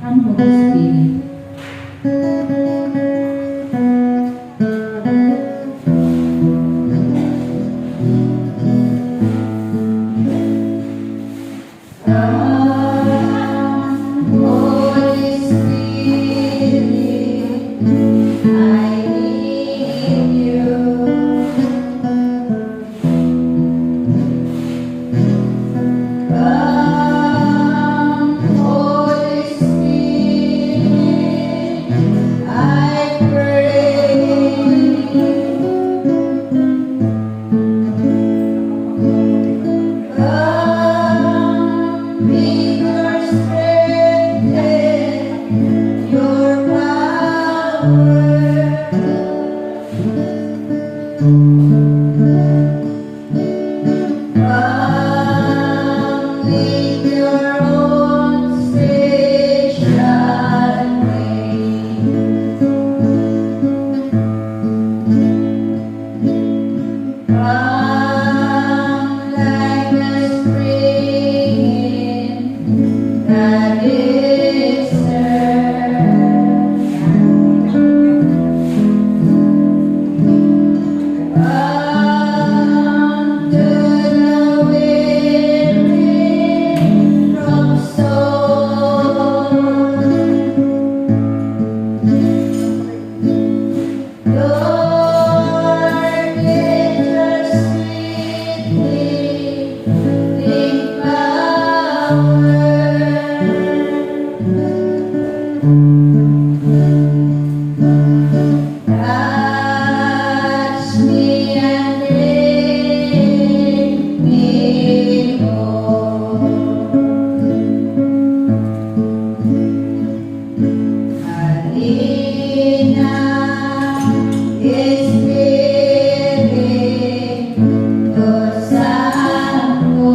and Holy Spirit. Come, Holy Spirit, I need you. Come, Holy Spirit, I pray. Come, with your strength and your power. Come with your own special way. Come like the spring in the desert. Come to the weary from soul. Lord, with your sweet living power. Touch me and make me whole. Halina, Espiritu Santo.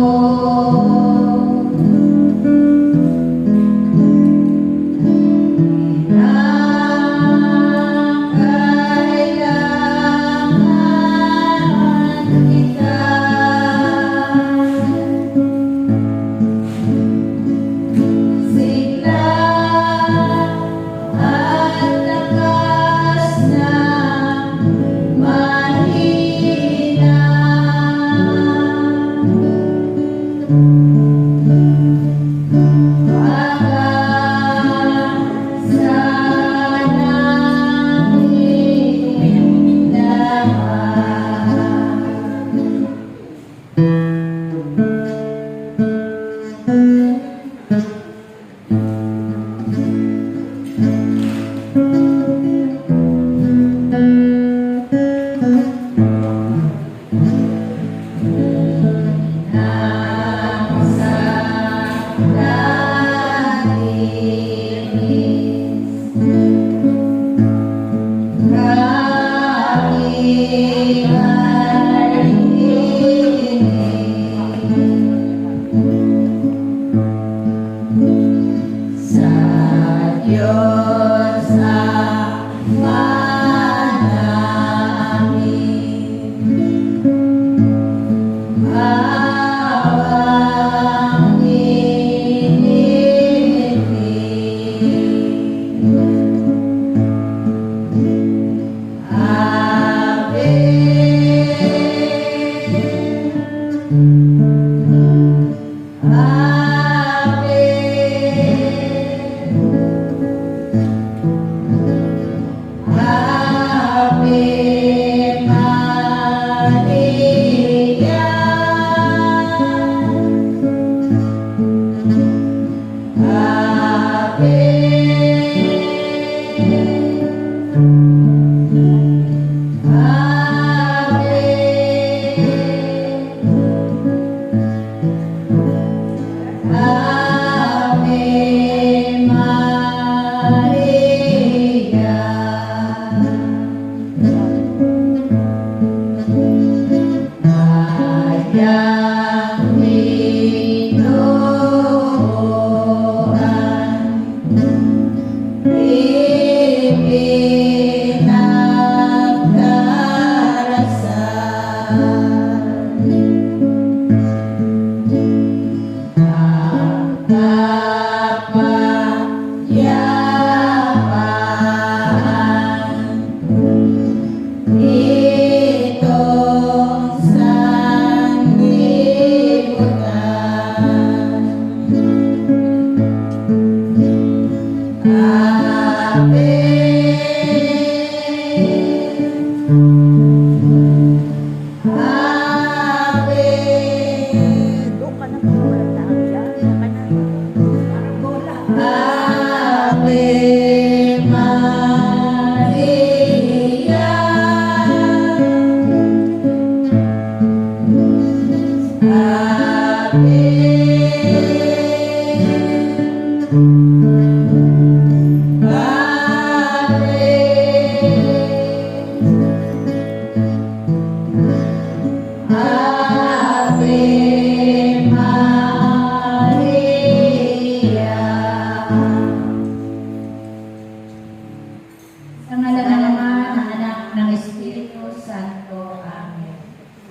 Sa ngalan ng Ama, ng Anak, ng Espiritu Santo. Amen.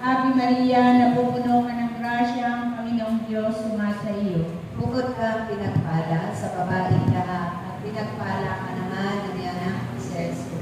Ave Maria, napupuno ka ng grasya, ang Panginoong Diyos sumasa iyo. Bukod kang pinagpala sa babaeng lahat at pinagpala ka naman ng iyong anak ni Jesus.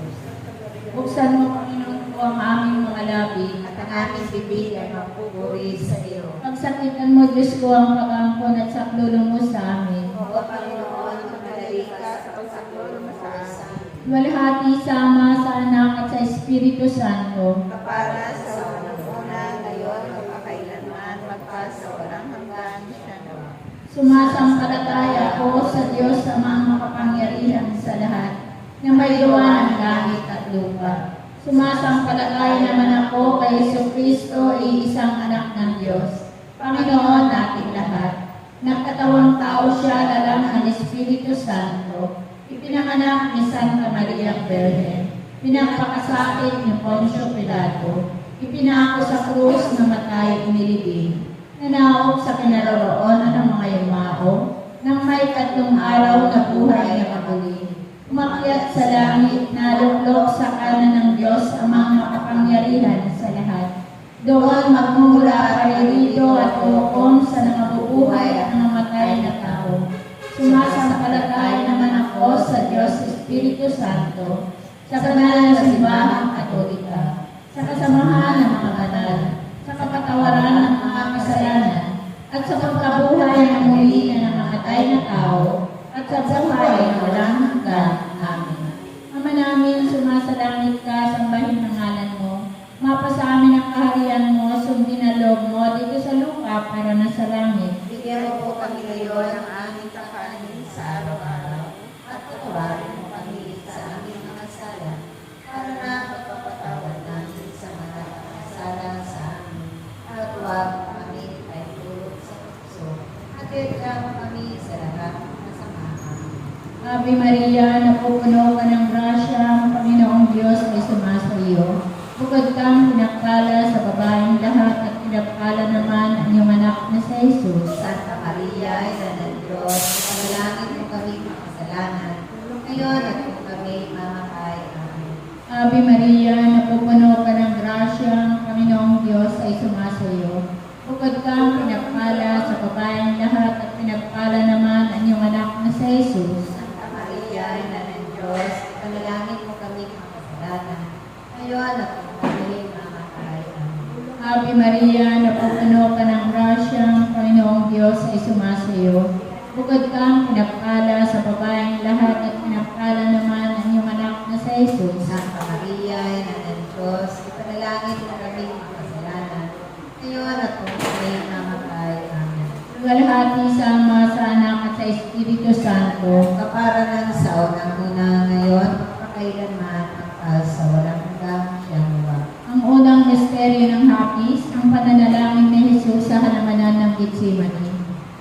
Buksan mo, Panginoon ko, ang aming mga labi. At ang aming bibig ay magpupuri sa iyo. Pagsakitan mo, Diyos ko, ang pag-ampon at saklulong mo sa amin. O Panginoon, magmadali ka sa pagsaklolo mo sa amin. Luwalhati sa Ama, sa Anak, at sa Espiritu Santo. Kapara sa unang-una, ngayon, magpakailanman, magpas sa walang hanggan, siya naman. Sumasampalataya ako sa Diyos Amang makapangyarihan sa lahat, na may gawa ng langit at lupa. Sumasampalataya naman ako kay Jesucristo, iisang anak ng Diyos, Panginoon nating lahat. Nagkatawang tao siya, lalang ng Espiritu Santo. Ipinanganak ni Santa Maria Virgen. Pinagpakasakit ni Poncio Pilato. Ipinako sa krus na matay inilibing. Nanaog sa kinaroroonan ng mga yumao, nang may 3 araw na buhay na kabuli. Umakyat sa langit, naluklok sa kanan ng Diyos Amang makapangyarihan sa lahat. Doon magmumula paririto at uukom sa nangabubuhay at nangamatay na tao. Sumasampalataya naman ako sa Diyos Espiritu Santo, sa banal na simbahang Katolika, sa kasamahan ng mga banal, sa kapatawaran ng mga kasalanan, at sa pagkabuhay ng muli na nangamatay na tao, at sa buhay na walang hanggan. Amen. Ama namin, sumasalangit ka, sambahin ang ngalan mo. Mapasa amin ang kaharian mo, sundin ang loob mo dito sa lupa para na sa langit. Bigyan mo po kami ngayon ng aming kakanin sa araw-araw at patawarin mo kami sa aming mga sala para na pagpapatawad namin sa mga sala sa amin. At huwag kami ay tulog sa puso at mo kami sa lahat ng kasamahan. Ave Maria, napupuno ka ng grasya, ang Panginoong Diyos ay sumasa iyo. Bukod kang pinagpala sa babaeng lahat at pinagpala naman ang iyong anak na sa Jesus. Santa Maria, Ina ng Diyos, ipanalangin mo kami makasalanan, ngayon at kung kami mamatay. Amen. Ave Maria, napupuno ka ng grasya, ang Panginoong Diyos ay sumasa iyo. Bukod kang pinagpala sa babaeng lahat at pinagpala naman ang iyong anak na sa Jesus. Santa Maria, Ina ng Diyos, ipanalangin mo kami makasalanan, ngayon at kung kami mamatay. Amen. Ave Maria, napupuno ka ng grasya, ang Panginoong Diyos ay sumasa iyo. Bukod kang pinagpala sa babaeng lahat at pinagpala naman ang iyong anak na sa Jesus. Santa Maria, Ina ng Diyos, ipanalangin mo kami makasalanan, ngayon at kung kami mamatay. Amen. Luwalhati sa Ama, sa Anak, at sa Espiritu Santo. Kapara ng sa unang-una ngayon, magpakailanman at sa walang hanggang siyang luwa. Ang unang misteryo ng hapis, ang pananalangin ni Jesus sa halamanan ng Getsemani.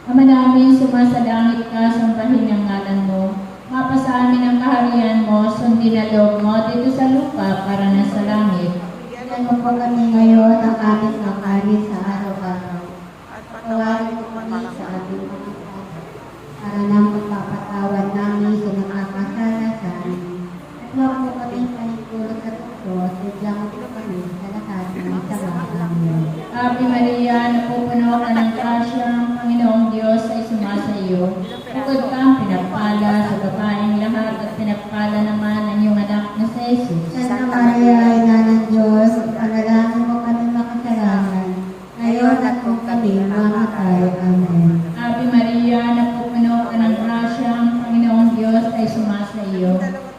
Ama namin, sumasalangit ka, sambahin ang ngalan mo. Mapasa amin ang kaharian mo, sundin ang loob mo dito sa lupa para na sa langit. Bigyan mo po kami ngayon ang aming kakanin sa araw-araw. At patawarin mo kami sa aming pagkakataon, para na magpapatawad namin sa nakakasala sa amin. At huwag mo kami panitulog sa tukso, bigyan mo po kami sa lahat ng sama. Amen. Ave Maria, napupuno ka ng grasya, ang Panginoong Diyos ay sumasa iyo. Bukod kang pinagpala sa babaeng lahat at pinagpala naman ang iyong anak na sa Jesus. Santa Maria, Ina ng Diyos, panalangin mo kami makasalanan, ngayon at kung kami mamatay. Amen. Ave Maria, napupuno ka ng grasya, ang Panginoong Diyos ay sumasa iyo.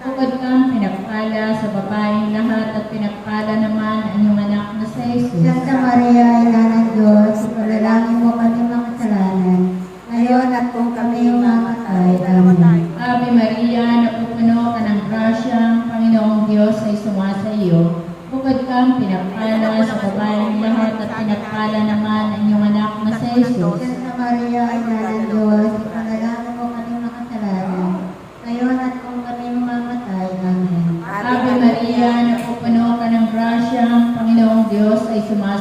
Bukod kang pinagpala sa babaeng lahat at pinagpala naman ang iyong anak na sa Jesus. Santa Maria, Ina ng Diyos, panalangin mo kami makasalanan, ngayon at kung kami mamatay. Amen. Ave Maria,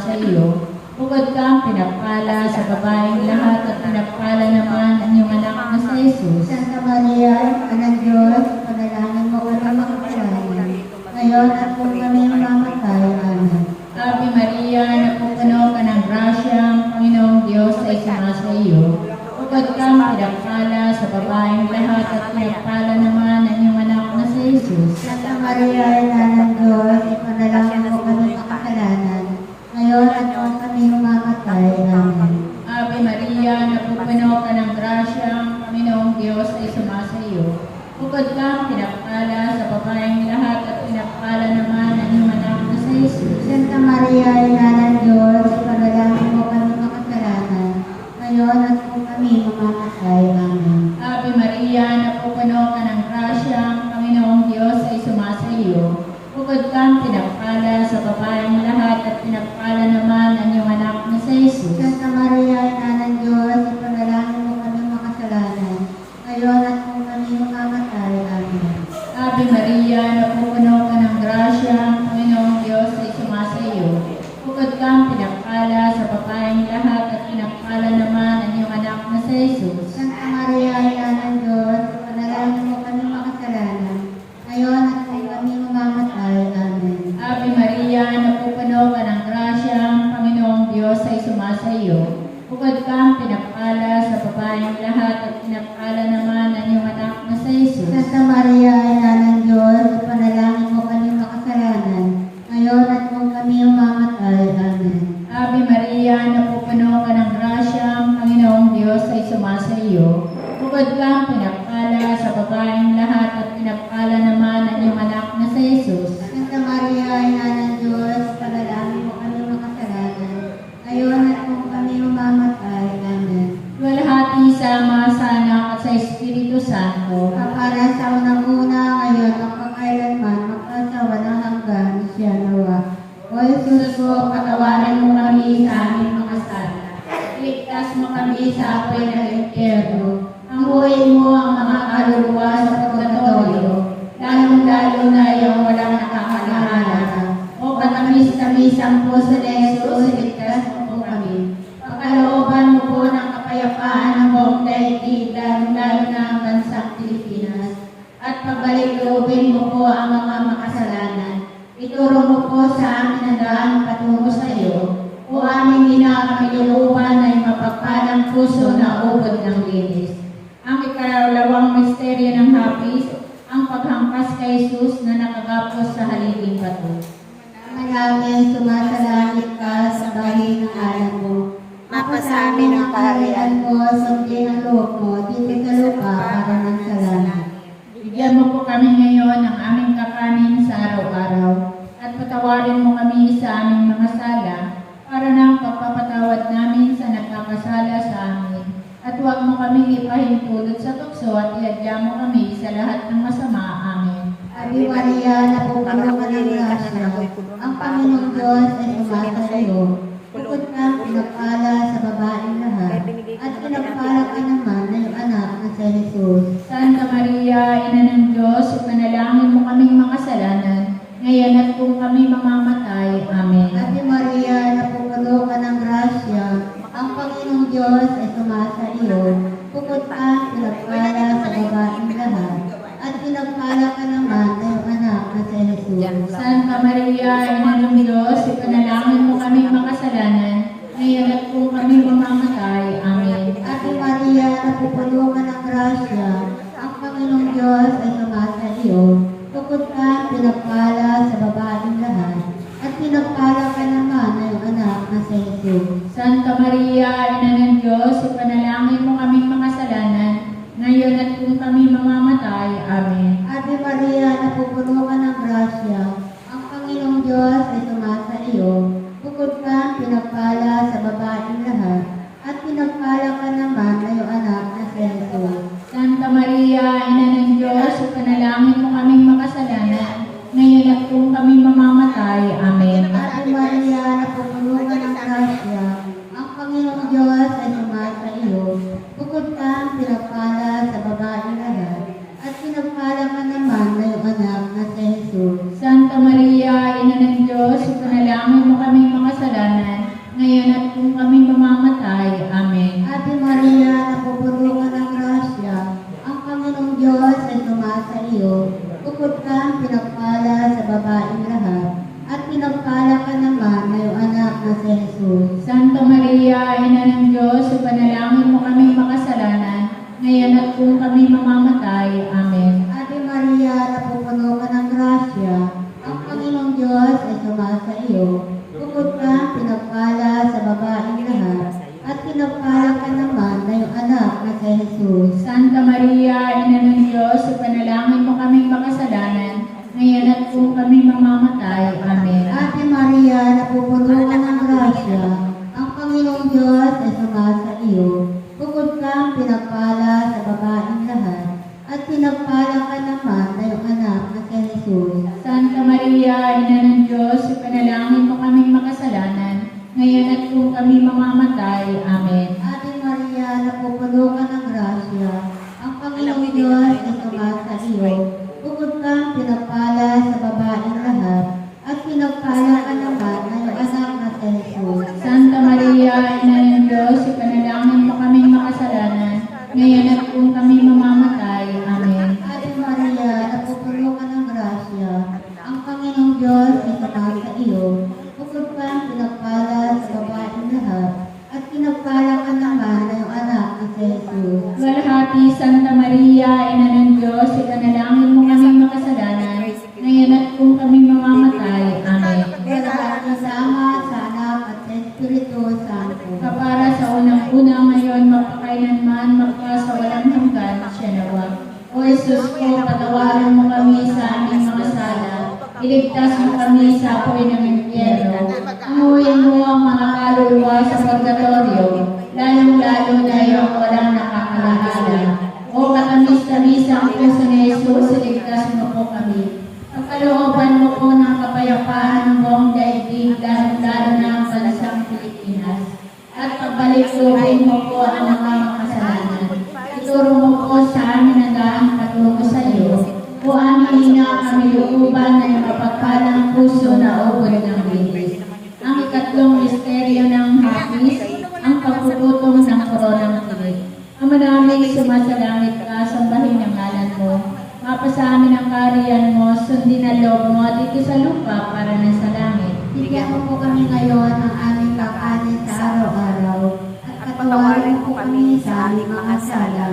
sumasa iyo. Bukod kang pinagpala sa babaeng lahat at pinagpala naman ang iyong anak na sa Jesus. Santa Maria, Anak Diyos, panalangin mo kami makasalanan. Ngayon at kung kami mamamatay. Amen. Ave Maria, napupuno ka ng grasya, ang Panginoong Diyos ay sumasa iyo. Bukod kang pinagpala sa babaeng lahat at pinagpala naman ang iyong anak na sa Jesus. Santa Maria, Ina ng Diyos, ipanalangin mo kami makasalanan. Ngayon at kung kami mamamatay. Amen. Ave Maria, napupuno ka ng grasya, ang Panginoong Diyos ay sumasa iyo. Bukod kang pinagpala sa babaeng lahat at pinagpala naman ang iyong anak na sa Jesus. Santa Maria, Ina ng Diyos, ipanalangin mo kami makasalanan. Ngayon at kung kami mamamatay. Amen. Ave Maria, napupuno ka ng grasya, ang Panginoong Diyos ay sumasa iyo. Bukod kang pinagpala sa babaeng lahat at pinagpala naman ang iyong anak na sa Jesus. Santa Maria, Ina ng Diyos, ipanalangin mo kami makasalanan. Ngayon at kung kami mamamatay. Amen. Ave Maria, napupuno ka ng grasya, ang Panginoong Diyos ay sumasa iyo. Bukod kang pinagpala sa babaeng lahat at pinagpala naman ang iyong anak na sa Jesus. Santa Maria, Ina ng Diyos, ipanalangin mo kami makasalanan. Ngayon at kung kami mamamatay. Amen. Ave Maria, napupuno ka ng grasya, ang Panginoong Diyos ay sumasa iyo. Bukod kang pinagpala sa babaeng lahat at pinagpala naman ang iyong anak na sa Jesus. Santa Maria, Ina ng Diyos, ipanalangin mo kami makasalanan. Ngayon at kung kami mamamatay. Amen. Ave Maria, napupuno ka ng grasya, ang Panginoong Diyos ay sumasa iyo. Bukod kang pinagpala sa babaeng lahat at pinagpala naman ang iyong anak na sa Jesus. Santa Maria, Ina ng Diyos, ipanalangin mo kami makasalanan. Ngayon at kung kami mamamatay. Amen. Luwalhati sa Ama, sa Anak at sa Espiritu Santo. Para sa unang-una, ngayon, at magkailanman, magkasawa ng hanggan, siya nawa. O Jesus ko, patawarin mo kami sa aming mga sala. Iligtas mo kami sa apoy ng impyerno. Hanguin mo ang mga kaluluwa sa purgatorio, lalong-lalo na yung walang nakakaalala. O katamis-tamisang po sa Jesus, iligtas mo po kami. Pagkalooban mo po ng kapayapaan ng buong daigdig, lalong-lalo na ang bansang Pilipinas. At pagbalik-loobin mo po ang mga makasalanan. Ituro mo po sa amin ang daan patungo sa iyo. O aming inakamiluluban ay mapagpalang puso na ubod ng linis. Ang ikalawang misteryo ng hapis, ang paghangkas kay Jesus na nakagapos sa haliging bato. Manalangin, sumasalangit ka sa bahay ng alam mo. Mapasa amin ang kaharian mo, sundin ang loob mo, dito sa lupa para ng sa langit. Bigyan mo po kami ngayon ng aming kakanin sa araw-araw at patawarin mo kami sa aming mga sala para ng pagpapatawad namin sa nagkakasala sa amin. At huwag mo kaming ipahintulot sa tukso at iadya mo kami sa lahat ng masama. Amen. Ave Maria, napupuno ka ng grasya, ang Panginoong Diyos ay sumasa iyo. Bukod kang pinagpala sa babaeng lahat, at pinagpala ka naman na iyong anak na si Jesus. Santa Maria, Ina ng Diyos, ipanalangin mo kaming makasalanan, ngayon at kung kami mamamatay. Amen. Ave Maria, napupuno ka ng grasya, ang Panginoong Diyos ay sumasa iyo. Bukod kang pinagpala sa babaeng lahat, at pinagpala ka naman na iyong anak na si Jesus. Santa Maria, Ina ng Diyos, ipanalangin mo kaming makasalanan, ngayon at kung kami mamamatay. Amen. Ave Maria, napupuno ka ng grasya, ang Panginoong Diyos ay sumasa iyo. Bukod kang pinagpala sa babaeng lahat, at pinagpala ka naman na iyong anak na si Jesus. Santa Maria, Ina ng Diyos, ipanalangin mo kaming makasalanan, ngayon at kung kami mamamatay. Amen. Ave Maria, napupuno ka ng grasya, ang Panginoong Diyos ay sumasa iyo. Bukod kang pinagpala sa babaeng lahat, at pinagpala ka naman na iyong anak na si Jesus. Santa Maria, Ina ng Diyos, ipanalangin mo kaming makasalanan, ngayon at kung kami mamamatay. Amen. Ave Maria, napupuno ka ng grasya, ang Panginoong Diyos ay sumasa iyo. Bukod kang pinagpala sa babaeng lahat, at pinagpala ka naman na iyong anak na si Jesus. Santa Maria, Ina ng Diyos, sumasa iyo. Bukod kang pinagpala sa babaeng lahat, at pinagpala ka naman na iyong anak na si Jesus. Santa Maria, Ina ng Diyos, ipanalangin mo kaming makasalanan, ngayon at kung kami mamamatay. Amen. Ate Maria, napupuno ka ng grasya, ang Panginoong Diyos ay sumasa iyo. Bukod kang pinagpala sa babaeng lahat, at pinagpala ka naman na iyong anak na si Jesus. Santa Maria, Ina ng Diyos, ipanalangin mo kaming makasalanan, ngayon at kung kami mamamatay. Amen. Ate Maria, napupuno ka ng grasya, ang Panginoong Diyos ay sumasa iyo. Bukod kang pinagpala sa babaeng lahat, at pinagpala ka naman na iyong anak na si Jesus. Santa Maria, Ina ng Diyos, ipanalangin mo kaming makasalanan, ngayon at kung kami mamamatay. Amen. Ate Maria, napupuno ka ng grasya, ang Panginoong Diyos ay sumasa iyo. Bukod kang pinagpala sa babaeng lahat, at pinagpala ka naman na iyong anak na si Jesus. Santa Maria, Ina ng Diyos, ipanalangin mo kaming makasalanan, ngayon at kung kami mamamatay. Amen. Ate Maria, napupuno ka ng grasya, ang Panginoong Diyos ay sumasa iyo. Bukod kang pinagpala sa babaeng lahat, at pinagpala ka naman na iyong anak na si Jesus. Walhati Santa Maria, Ina ng Diyos, ipanalangin mo kaming makasalanan, ngayon at kung kami mamamatay. Amen. Walhati sa Ama, sa Anak, at sa Espiritu Santo. Kapara sa unang-una ngayon, magpakailanman, magpasawalang hanggan, siya nawa. O Jesus ko, patawarin mo kami sa aming mga sala, iligtas mo kami sa apoy ng impyerno, amuhin mo ang mga kaluluwa sa purgatorio, lalong-lalo na yung walang nakakalahala. O katamis-tamis ang puso ni Jesus, iligtas mo po kami. Pagkalooban mo po ng kapayapaan ng buong daigdig, lalong-lalo na ang bansang Pilipinas. At pagbalik-lubin mo po ang mga makasalanan. Ituro mo po sa amin ang daang patungo sa iyo. O aming ina kami luuban na yung kapagpalang puso na ubod ng bilis. Ang ikatlong misteryo ng hapis, ang pagpuputong ng koronang tinig. Ama namin, sumasalangit ka, sambahin ang ngalan mo. Mapasa amin ang kariyan mo, sundin ang loob mo dito sa lupa para na sa langit. Bigyan mo po kami ngayon ng aming kakanin sa araw-araw, at patawarin po kami sa aming mga sala,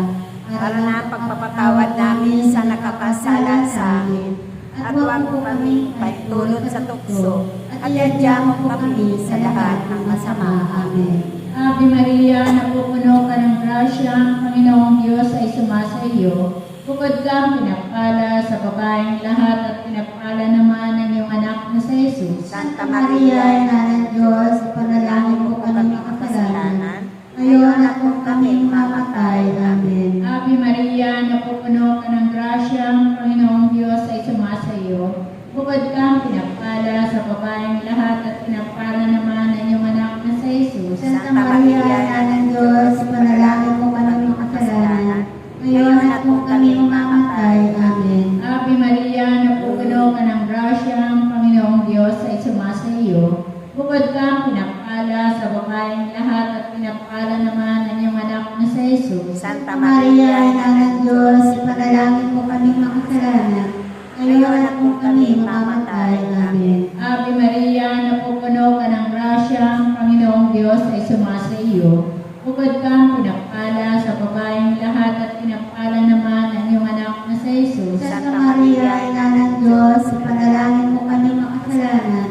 para na pagpapatawad namin sa nakakasala sa amin. At huwag po kami paitulot sa tukso, at iadya mo po kami sa lahat ng masama. Amen. Ave Maria, napupuno ka ng grasya, ang Panginoong Diyos ay sumasa iyo. Bukod kang pinagpala sa babaeng lahat, at pinagpala naman ang iyong anak na si Jesus. Santa Maria, Ina ng Diyos, panalangin mo kami makasalanan, ngayon at kung kami mamatay. Amen. Ave Maria, napupuno ka ng grasya, ang Panginoong Diyos ay sumasa iyo. Bukod kang pinagpala sa babaeng lahat, at pinagpala naman ang iyong anak na si Jesus. Santa Maria, Ina ng Diyos, panalangin mo kami makasalanan, ngayon at kung kami mamatay. Amen. Ave Maria, napupuno ka ng grasya, ang Panginoong Diyos ay sumasa iyo. Bukod kang pinagpala sa babaeng lahat, at pinagpala naman ang iyong anak na si Jesus. Santa Maria, Ina ng Diyos, panalangin mo kami makasalanan, ngayon at kung kami mamatay. Amen. Ave Maria, napupuno ka ng grasya, ang Panginoong Diyos ay sumasa iyo. Bukod kang pinagpala sa babaeng lahat, at pinagpala naman ang iyong anak na si Jesus. Santa Maria, Ina ng Diyos, panalangin mo kami makasalanan,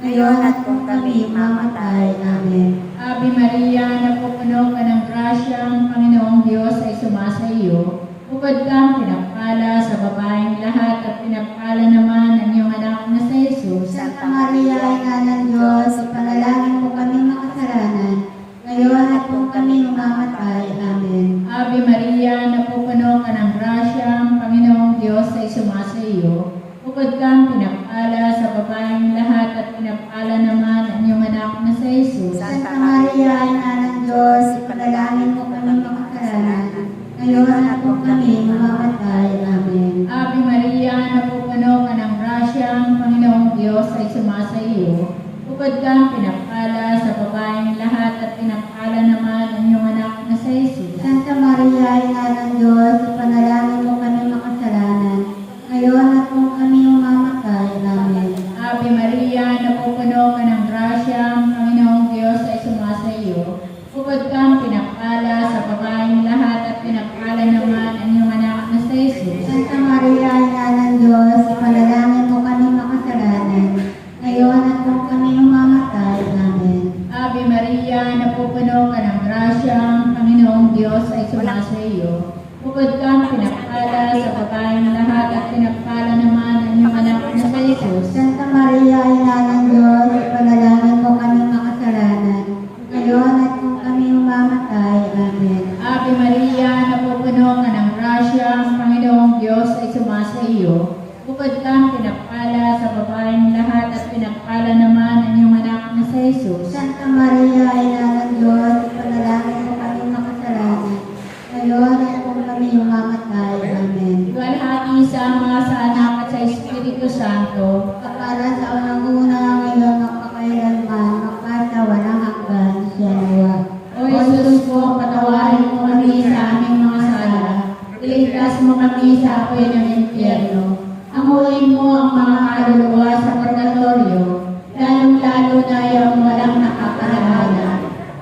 ngayon at kung kami mamatay. Amen. Ave Maria, napupuno ka ng grasya, ang Panginoong Diyos ay sumasa iyo. Bukod kang pinagpala sa babaeng lahat, at pinagpala naman ang iyong anak na si Jesus. Santa Maria, Ina ng Diyos, panalangin mo kami makasalanan, ngayon at kung kami mamatay. Amen. Ave Maria, napupuno ka ng grasya, ang Panginoong Diyos ay sumasa iyo. Bukod kang pinagpala sa babaeng lahat, at pinagpala naman ang iyong anak na si Jesus. Santa Maria, Ina ng Diyos, panalangin mo kami makasalanan, ngayon at kung kami mamatay. Amen. Ave Maria, napupuno ka ng grasya, ang Panginoong Diyos ay sumasa iyo. Bukod kang pinagpala sa babaeng lahat, at pinagpala naman ang iyong anak na si Jesus. Santa Maria, Ina ng Diyos, panalangin mo kami makasalanan, sumasa iyo. Bukod kang pinagpala sa babaeng lahat at pinagpala naman ang iyong anak na sa Jesus. Santa Maria, Ina ng Diyos, ipanalangin mo kami makasalanan. Ngayon at kung kami mamatay. Amen. Iwalhati sama sa anak at sa Espiritu Santo. Kapara sa unang-una, ngayon magpakailanman, magpatawalang hanggan, siya. O Jesus ko, patawarin mo kami sa aming mga sala. Iligtas mo kami sa apoy ng impyerno. Amuin mo ang mga kaluluwa sa purgatorio, lalong-lalo na yung walang nakakalahala.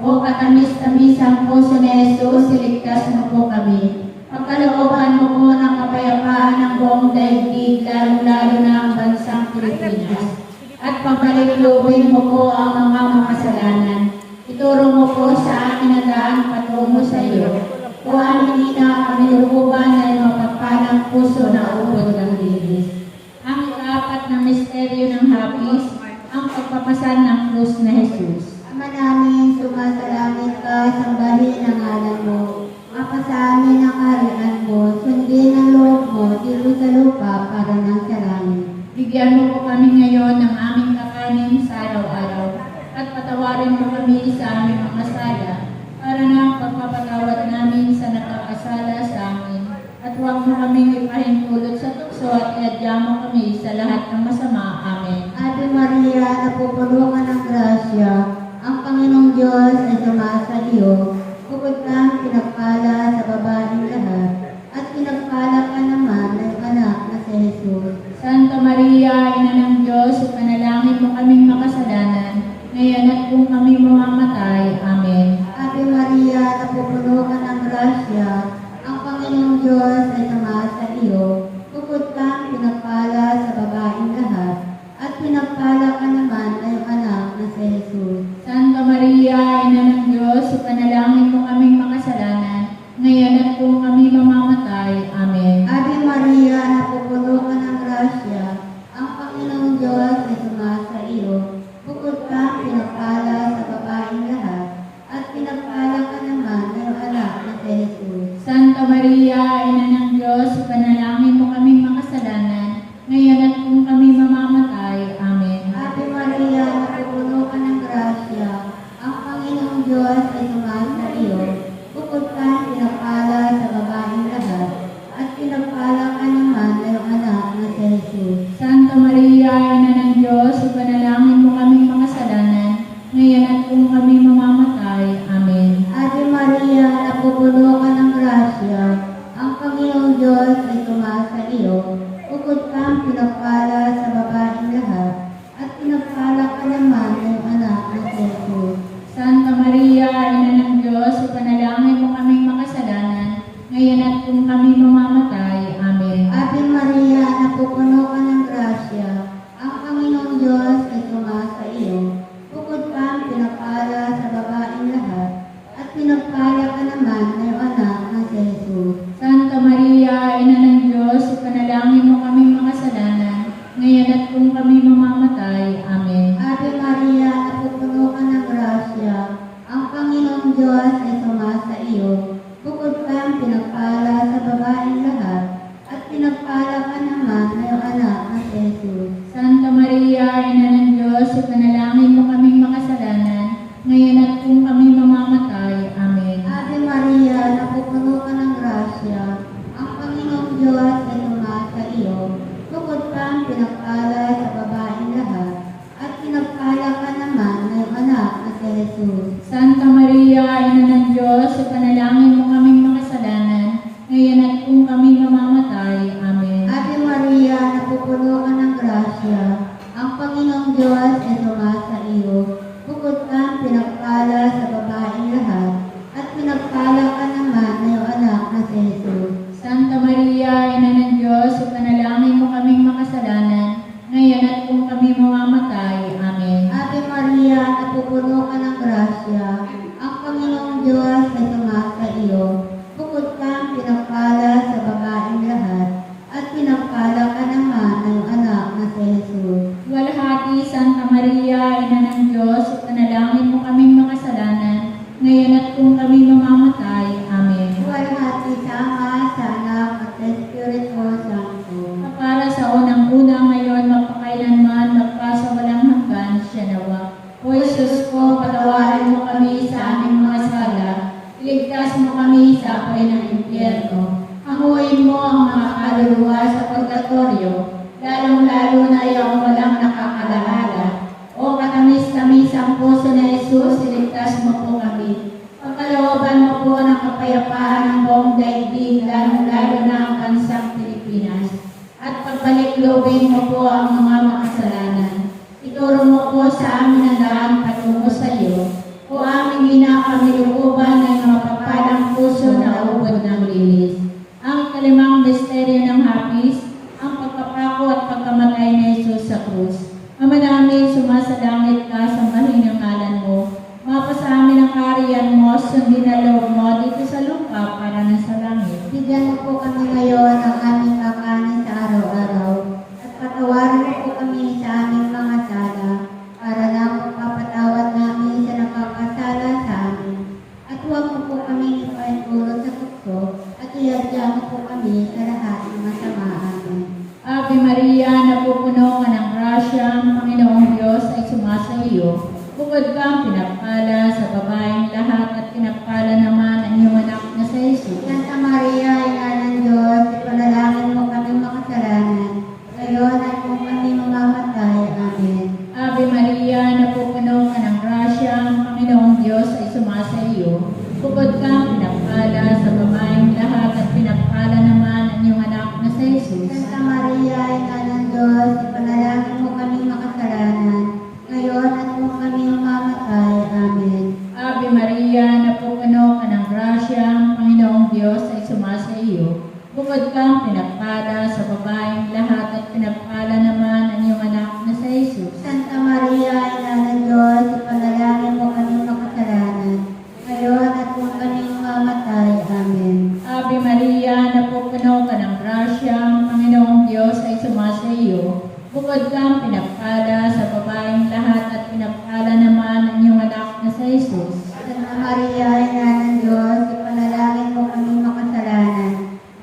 O katamis-tamisang puso ni Jesus, iligtas mo po kami. Pagkalooban mo po ng kapayapaan ng buong daigdig, lalong-lalo na ang bansang Pilipinas. At pagkalikluin mo po ang mga makasalanan. Ituro mo po sa amin ang daan patungo sa iyo. Kuhaan hindi na kami lububan ay mapagpalang puso na ubod ng lilis. Ang ikaapat na misteryo ng hapis, ang pagpapasan ng krus na Jesus. Ama namin, sumasalangit ka, sambahin ang ngalan mo. Mapasamin ang kaharian mo, sundin ang loob mo, dito sa lupa para ng sa langit. Bigyan mo po kami ngayon ng aming kakanin sa araw-araw at patawarin mo kami sa aming mga sala para na ang pagpapatawad namin sa nakakasala sa amin. At huwag mo kaming ipahintulot sa tukso at iadya mo kami sa lahat ng masama. Amen. Ave Maria, napupuno ka ng grasya, ang Panginoong Diyos ay sumasa iyo. Bukod kang pinagpala sa babaeng lahat, at pinagpala ka naman ng anak na si Jesus. Santa Maria, Ina ng Diyos, ipanalangin mo kaming makasalanan, ngayon at kung kami mamamatay. Amen. Ave Maria, napupuno ka ng grasya, ang Panginoong Diyos ay sumasa iyo. Bukod kang pinagpala sa babaeng lahat, at pinagpala ka naman ng anak na si Jesus. Santa Maria, Ina ng Diyos, ipanalangin mo kaming makasalanan, ngayon at kung kami mamamatay. Amen. Ave Maria, napupuno ka ng grasya, ang Panginoong Diyos ay sumasa iyo. Bukod kang pinagpala sa babaeng lahat, at pinagpala ka naman ng anak na si Jesus. Santa Maria, Ina ng Diyos, ipanalangin mo kaming makasalanan, ngayon at kung kami mamamatay. Amen. Ave Maria, napupuno ka ng grasya, ang Panginoong Diyos ay sumasa iyo. Bukod kang pinagpala sa babaeng lahat, at pinagpala ka naman ng anak na si Jesus. Santa Maria, Ina ng Diyos, ipanalangin mo kaming makasalanan, ngayon at kung kami mamamatay. Amen. Ave Maria, napupuno ka ng grasya, ang Panginoong Diyos ay sumasa iyo. Bukod kang pinagpala sa babaeng lahat, at pinagpala ka naman ng anak na si Jesus. Santa Maria, Ina ng Diyos, ipanalangin mo kaming makasalanan, ngayon at kung kami mamamatay. Amen. Ave Maria, napupuno ka ng grasya, ang Panginoong Diyos ay sumasa iyo. Bukod kang pinagpala sa babaeng lahat, at pinagpala ka naman ng anak na si Jesus. Santa Maria, Ina ng Diyos, ipanalangin mo kaming makasalanan, ngayon at kung kami mamamatay. Amen. Ave Maria, napupuno ka ng grasya, ang Panginoong Diyos ay sumasa iyo. Bukod kang pinagpala sa babaeng lahat, at pinagpala ka naman ng anak na si Jesus. Santa Maria, Ina ng Diyos, ipanalangin mo kaming makasalanan, ngayon at kung kami mamamatay. Amen. Ave Maria, napupuno ka ng grasya, ang Panginoong Diyos ay sumasa iyo. Bukod kang pinagpala sa babaeng lahat, at pinagpala ka naman ng anak na si Jesus. Santa Maria, Ina ng Diyos, ipanalangin mo kaming makasalanan, ngayon at kung kami mamamatay. Amen. purgatorio, lalong-lalo na yung walang nakakalaala. O katamis-tamisang puso ni Jesus, iligtas mo po kami. Pagkalooban mo po ng kapayapaan ng buong daigdig, lalong-lalo na ang bansang Pilipinas. At pagbalik-lobin mo po ang mga makasalanan. Ituro mo po sa amin ang daan patungo sa iyo. O aming ginakamilukuban ng mga papalang puso na ubod ng linis. Ang kalimang misteryo ng hapis, ang pagpapako at pagkamatay ni Jesus sa krus. Ama namin, sumasalangit ka, sambahin ang ngalan mo. Mapasa amin ang kaharian mo, sundin na loob mo dito sa lupa para na sa langit. Bigyan mo po kami ngayon ng aming kakanin sa araw-araw. At patawarin mo po kami sa aming mga sala, para na magpapatawad namin sa nakakasala sa amin. At huwag mo po kami ipaintulot sa tukso, at iadya mo po kami sa lahat ng masama. Amen. Ave Maria, napupuno ka ng grasya, ang Panginoong Diyos ay sumasa iyo. Bukod kang pinagpala sa babaeng lahat at pinagpala naman ang iyong anak na sa Jesus. Santa Maria, Ina ng Diyos, ipanalangin mo kami makasalanan, ngayon at kung kami mamamatay. Amen. Ave Maria, napupuno ka ng grasya, ang Panginoong Diyos ay sumasa iyo. Bukod kang pinagpala sa babaeng lahat at pinagpala naman ang iyong anak na sa Jesus. Santa Maria, Ina ng Diyos, ipanalangin mo kami makasalanan, ngayon at kung kami mamamatay. Amen. Ave Maria, napupuno ka ng grasya, ang Panginoong Diyos ay sumasa iyo. Bukod kang pinagpala sa babaeng lahat at pinagpala naman ang iyong anak na sa Jesus. Santa Maria, Ina ng Diyos, ipanalangin mo kami makasalanan, ngayon at kung kami mamamatay. Amen. Ave Maria, napupuno ka ng grasya, ang Panginoong Diyos ay sumasa iyo. Bukod kang pinagpala sa babaeng lahat at pinagpala naman ang iyong anak na sa Jesus. Santa Maria, Ina ng Diyos, ipanalangin mo kami makasalanan,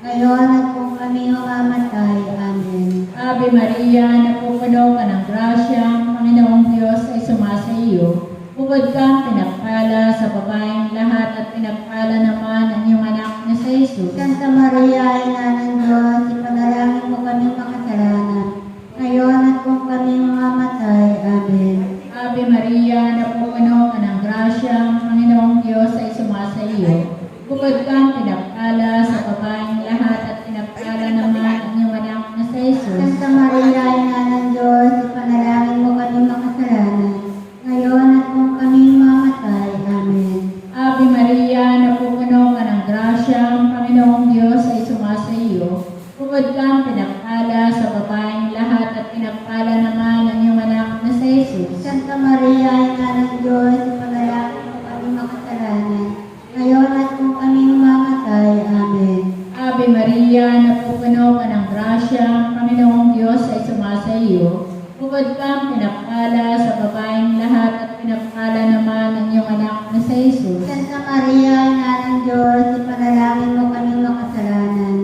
ngayon at kung kami mamamatay. Amen. Ave Maria, napupuno ka ng grasya, ang Panginoong Diyos ay sumasa iyo. Bukod kang pinagpala sa babaeng lahat at pinagpala naman ang iyong anak na sa Jesus. Santa Maria, Ina ng Diyos, ipanalangin mo kami makasalanan, ngayon at kung kami mamamatay. Amen. Ave Maria, napupuno ka ng grasya, ang Panginoong Diyos ay sumasa iyo. Bukod kang pinagpala sa babaeng lahat at pinagpala naman ang iyong anak na sa Jesus. Santa Maria, Ina ng Diyos, ipanalangin mo kami makasalanan, ngayon at kung kami mamamatay. Amen. Ave Maria, napupuno ka ng grasya, ang Panginoong Diyos ay sumasa iyo. Bukod kang pinagpala sa babaeng lahat at pinagpala naman ang iyong anak na sa Jesus. Santa Maria, Ina ng Diyos, ipanalangin mo kami makasalanan, ngayon at kung kami mamamatay. Amen. Ave Maria, napupuno ka ng grasya, ang Panginoong Diyos ay sumasa iyo. Bukod kang pinagpala sa babaeng lahat at pinagpala naman ang iyong anak na sa Jesus. Santa Maria, Ina ng Diyos, ipanalangin mo kami makasalanan,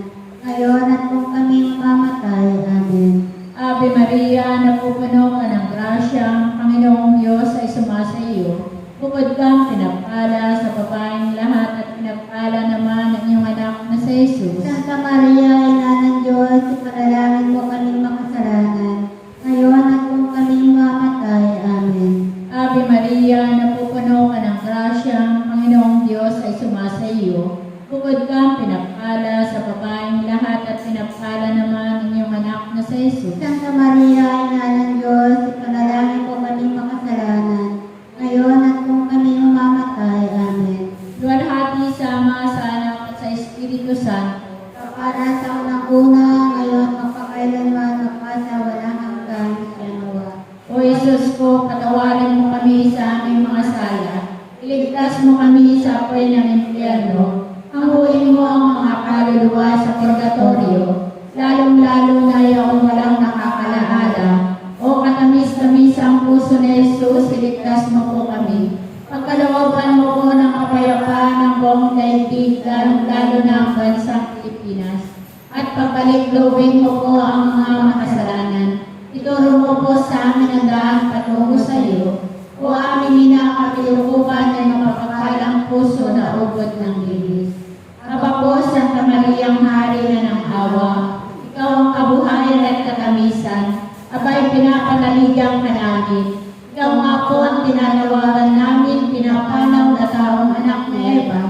ngayon at kung kami mamamatay. Amen. Ave Maria, napupuno ka ng grasya, ang Panginoong Diyos ay sumasa iyo. Bukod kang pinagpala sa babaeng lahat at pinagpala naman ang iyong anak na sa Jesus. Santa Maria, Ina ng Diyos, ipanalangin mo kami makasalanan, ngayon at kung kami mamamatay. Amen. Ave Maria, napupuno ka ng grasya, ang Panginoong Diyos ay sumasa iyo. Bukod kang pinagpala sa babaeng lahat at pinagpala naman ang iyong anak na sa Jesus. Santa Maria, Ina ng Diyos, ipanalangin mo kami makasalanan, ngayon at kung kami mamamatay. Amen. Luwalhati sa Ama, sa Anak at sa Espiritu Santo. Para sa unang-una, ngayon, magpakailanman, magpasawalang hanggan. Salawa. O Jesus ko, patawarin mo kami sa aming mga sala. Iligtas mo kami sa apoy ng impyerno. Hanguin mo ang mga kaluluwa sa purgatorio, lalong-lalo na yung walang nakakalaala. O katamis-tamis ang puso ni Jesus, iligtas mo po kami. Pagkalooban mo po ng kapayapaan ng buong daigdig, lalong-lalo na ang bansang Pilipinas. At pagbalik-lobin mo po ang mga makasalanan. Ituro mo po sa amin ang daan patungo sa iyo. O aming inakapilukuban ng mapagpalang puso na ubod ng linis. Aba po, Santa Mariang Hari na ng awa, ikaw ang kabuhayan at katamisan, abay pinapanaligang ka namin. Ikaw nga po ang tinanawagan namin, pinapanaw na taong anak ni Eva.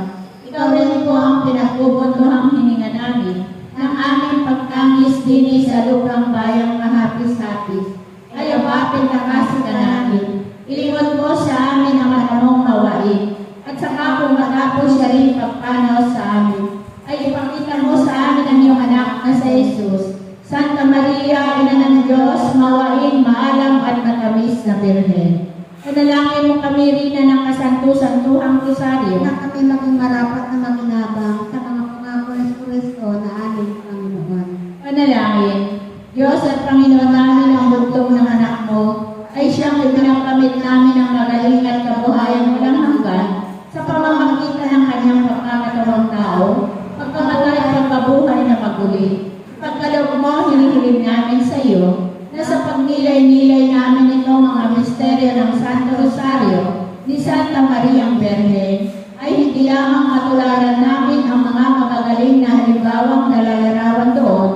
Ikaw rin po ang pinagpupuntuhang hininga namin, ng aming pagtangis din sa lupang bayang kahapis-hapis. Ay abapin na kasi ka namin. Ilingon mo sa amin ang matamong mawain, at saka kung matapos siya rin pagpanaw sa amin, ay ipakita mo sa amin ang iyong anak na sa Jesus. Santa Maria, Ina ng Diyos, mawain, maalam at matamis na Birhen. Panalangin mo kami rin ng kasantu-santuhang Rosario, Na kami maging marapat na makinabang sa mga pangako ni Kristo na aming Panginoon. Panalangin, Diyos at Panginoon namin ang bugtong ng anak mo, ay siyang ipinagkamit namin ang magaling at kabuhayan walang hanggan sa pamamagitan ng kanyang pagkakatawang tao, pagkamatay at pagkabuhay na maguli. Pagkaloob mo, hinihiling namin sa iyo na sa pagnilay-nilay namin itong mga misteryo ng Santo Rosario ni Santa Maria ang Birhen, ay hindi lamang matularan namin ang mga magagaling na halimbawang nalalarawan doon,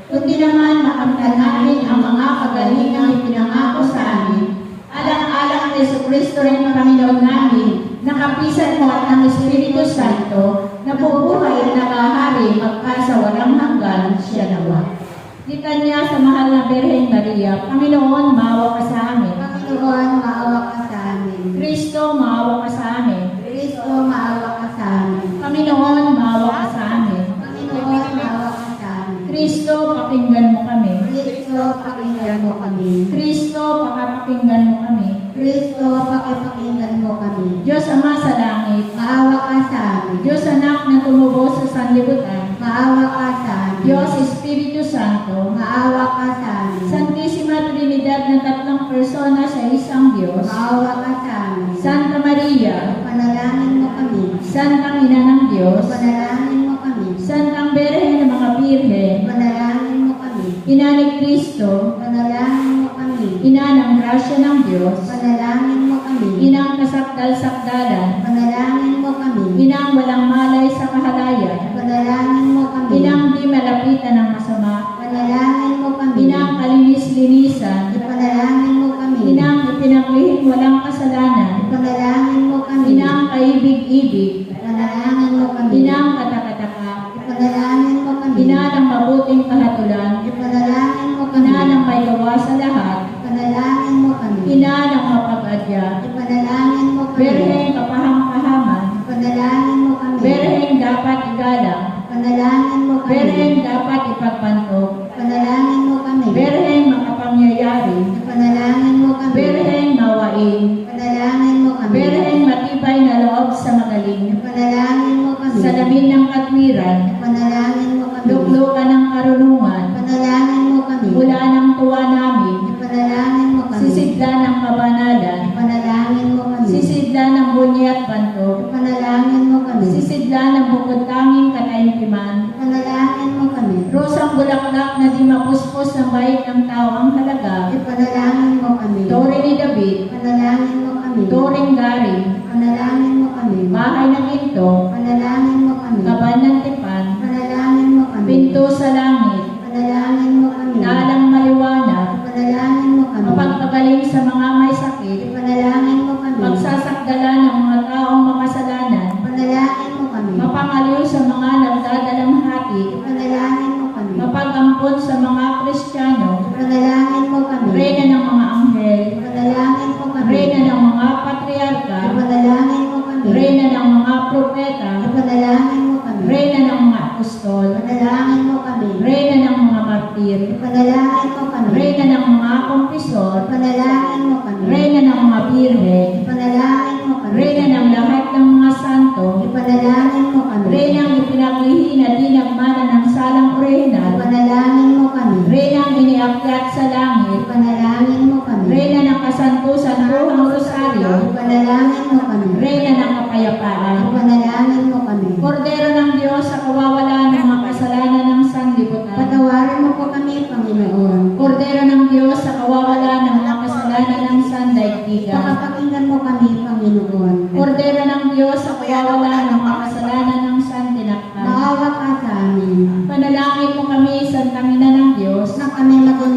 kundi naman makamtan namin ang mga kagalingang ipinangako sa amin. Alang-alang ni Jesucristo rin ang Panginoon namin, nakapisan mo at ng Espiritu Santo, na bubuhay at nakahari magkasa walang hanggan siya nawa. Litanya sa mahal na Birhen Maria, Panginoon, maawa ka sa amin. Panginoon, maawa ka sa amin. Kristo, maawa ka sa amin. Kristo, maawa ka sa amin. Panginoon, maawa ka sa amin. Panginoon, maawa ka sa amin. Kristo, pakinggan mo kami. Kristo, pakinggan mo kami. Kristo, pakapakinggan mo kami. Kristo, pakipakinggan mo kami. Diyos Ama sa langit, Maawa ka sa amin. Diyos Anak na tumubo sa sanlibutan, Maawa ka sa amin. Diyos Espiritu Santo, Maawa ka sa amin. Santisima Trinidad na tatlong persona sa isang Diyos, Maawa ka sa amin. Santa Maria, Panalangin mo kami. Santang Ina ng Diyos, Panalangin mo kami. Santang Birhen ng mga Birhen, Panalangin mo kami. Ina ni Kristo, Panalangin mo kami. Ina ng grasya ng Diyos, Panalangin mo kami. Inang kasakdal-sakdalan, Panalangin mo kami. Inang walang malay sa kahalayan, Panalangin mo kami. Inang di malapitan ng masama, Panalangin mo kami. Inang kalinis-linisan, Ipanalangin mo kami. Inang ipinaglihim walang kasalanan, Ipanalangin mo kami. Inang kaibig-ibig, Ipanalangin mo kami. Inang katakataka, Ipanalangin mo kami. Ina ng mabuting kahatulan, Ipanalangin mo kami. Ina ng may gawa sa lahat, Ipanalangin mo kami. Ina ng mapag-adya, Ipanalangin mo kami. Birhen kapahang-kahaman, Ipanalangin mo kami. Birhen dapat igalang, Ipanalangin mo kami. Birhen dapat ipagpantog, Ipanalangin mo kami. Birhen makapangyayari, Ipanalangin mo kami. Birhen mawain, Ipanalangin mo kami. Birhen matibay na loob sa magaling, Ipanalangin mo kami. salamin ng katwiran, Ipanalangin mo kami. luklukan ng karunungan, Ipanalangin mo kami. mula ng tuwa namin, Ipanalangin mo kami. sisidla ng kabanalan, Ipanalangin mo kami. sisidla ng bunyi at bantog, Ipanalangin mo kami. sisidla ng bukod tanging kataimtiman, Ipanalangin mo kami. rosang bulaklak na di mapuspos ng bait ng tao ang halaga, Ipanalangin mo kami. tore ni David, Ipanalangin mo kami. toring garing, Ipanalangin mo kami. bahay ng ginto, Ipanalangin mo kami. kaban ng tipan, Ipanalangin mo kami. pinto sa langit, Ipanalangin mo kami. dalang maliwanag, Ipanalangin mo kami. mapagpagaling sa mga may sakit, Ipanalangin mo kami. magsasakdala ng mga taong makasalanan, Ipanalangin mo kami. mapangaliw sa mga nagdadalamhati, Ipanalangin mo kami. mapag-ampon sa mga Kristiyano, Ipanalangin mo kami. reyna ng mga anghel, Ipanalangin mo kami. reyna ng mga patriarka, Ipanalangin mo kami. reyna ng mga propeta, Ipanalangin mo kami. reyna ng mga apostol, Ipanalangin mo kami. reyna ng mga martir, Ipanalangin mo kami. reyna ng mga kompisor, Ipanalangin mo kami. reyna ng mga birhen, Ipanalangin mo kami. reyna ng lahat ng mga santo, Ipanalangin mo kami. reyna ng ipinaglihi na di nagmana ng salang orihinal, Ipanalangin mo kami. reyna ang iniakyat sa langit, Ipanalangin mo kami. reyna ng kasanto-santuhang rosaryo, Ipanalangin mo kami. reyna ng kapayapaan, Ipanalangin mo kami. Kordero ng Diyos sa kawawalan ng mga kasalanan ng sanlibutan, Patawarin mo po kami, Panginoon. Kordero ng Diyos sa kawawalan ng mga kasalanan ng sandaigdigan, Pakapakinggan mo kami, Panginoon. Kordero ng Diyos sa kawawalan ng mga kasalanan ng santinakpan, Maawa ka sa amin. panalangin mo kami, Santang Ina ng Diyos, Na kami maging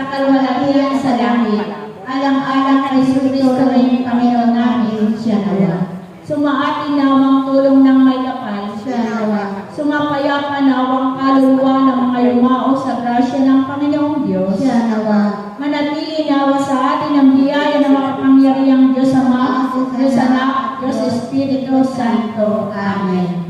kalwalhatian sa langit. Alang-alang kay Kristo ngayong Panginoon namin, siya nawa. Sumaating nawang tulong ng may kapal, siya nawa. Sumapayapa nawang kaluluwa ng mga yumao sa grasya ng Panginoong Diyos, siya nawa. Manatili nawa sa atin ang biyaya ng makapangyarihang Diyos Ama, Diyos Anak, Diyos Espiritu Santo. Amen.